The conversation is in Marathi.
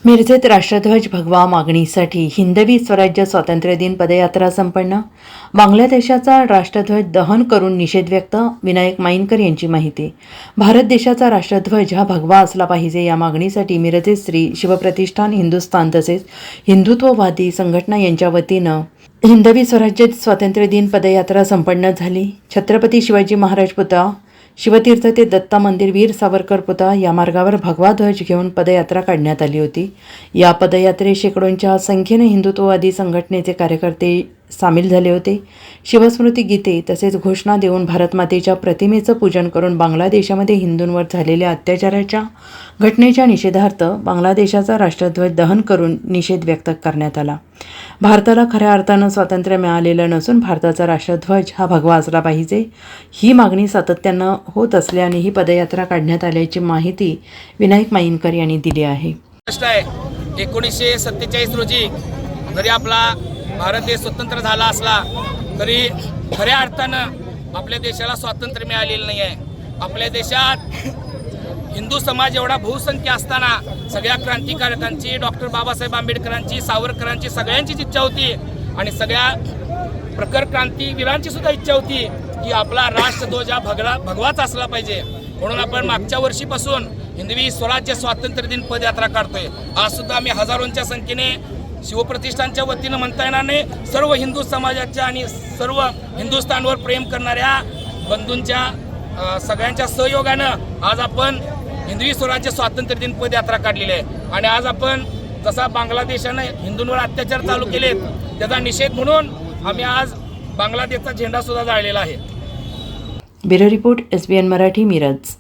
मिरजेत राष्ट्रध्वज भगवा मागणीसाठी हिंदवी स्वराज्य स्वातंत्र्य दिन पदयात्रा संपन्न. बांगलादेशाचा राष्ट्रध्वज दहन करून निषेध व्यक्त. विनायक माईनकर यांची माहिती. भारत देशाचा राष्ट्रध्वज हा भगवा असला पाहिजे या मागणीसाठी मिरजेत श्री शिवप्रतिष्ठान हिंदुस्थान तसेच हिंदुत्ववादी संघटना यांच्या वतीनं हिंदवी स्वराज्य स्वातंत्र्य दिन पदयात्रा संपन्न झाली. छत्रपती शिवाजी महाराज पुतळा, शिवतीर्थ ते दत्ता मंदिर, वीर सावरकर पुतळा या मार्गावर भगवा ध्वज घेऊन पदयात्रा काढण्यात आली होती. या पदयात्रेत शेकडोंच्या संख्येने हिंदुत्ववादी संघटनेचे कार्यकर्ते सामील झाले होते. शिवस्मृती गीते तसेच घोषणा देऊन भारतमातेच्या प्रतिमेचं पूजन करून बांगलादेशामध्ये हिंदूंवर झालेल्या अत्याचाराच्या घटनेच्या निषेधार्थ बांगलादेशाचा राष्ट्रध्वज दहन करून निषेध व्यक्त करण्यात आला. भारताला खऱ्या अर्थानं स्वातंत्र्य मिळालेलं नसून भारताचा राष्ट्रध्वज हा भगवा असला पाहिजे ही मागणी सातत्यानं होत असल्याने ही पदयात्रा काढण्यात आल्याची माहिती विनायक माईनकर यांनी दिली आहे. 1947 रोजी जरी आपला भारत देश स्वतंत्र झाला असला तरी खऱ्या अर्थानं आपल्या देशाला स्वातंत्र्य मिळालेलं नाही आहे. आपल्या देशात हिंदू समाज एवढा बहुसंख्य असताना सगळ्या क्रांतिकारकांची, डॉक्टर बाबासाहेब आंबेडकरांची, सावरकरांची सगळ्यांचीच इच्छा होती आणि सगळ्या प्रखर क्रांतीवीरांची सुद्धा इच्छा होती की आपला राष्ट्रध्वज हा भगवाच असला पाहिजे. म्हणून आपण मागच्या वर्षीपासून हिंदवी स्वराज्य स्वातंत्र्य दिन पदयात्रा काढतोय. आज सुद्धा आम्ही हजारोंच्या संख्येने शिवप्रतिष्ठानच्या वतीनं म्हणता येणार नाही, सर्व हिंदू समाजाच्या आणि सर्व हिंदुस्थानवर प्रेम करणाऱ्या बंधूंच्या सगळ्यांच्या सहयोगानं आज आपण हिंदवी स्वराज्य स्वातंत्र्य दिन पदयात्रा काढलेली आहे. आणि आज आपण जसा बांगलादेशानं हिंदूंवर अत्याचार चालू केलेत त्याचा निषेध म्हणून आम्ही आज बांगलादेशचा झेंडा सुद्धा जाळलेला आहे. Bureau report, SBN Marathi, Miraj.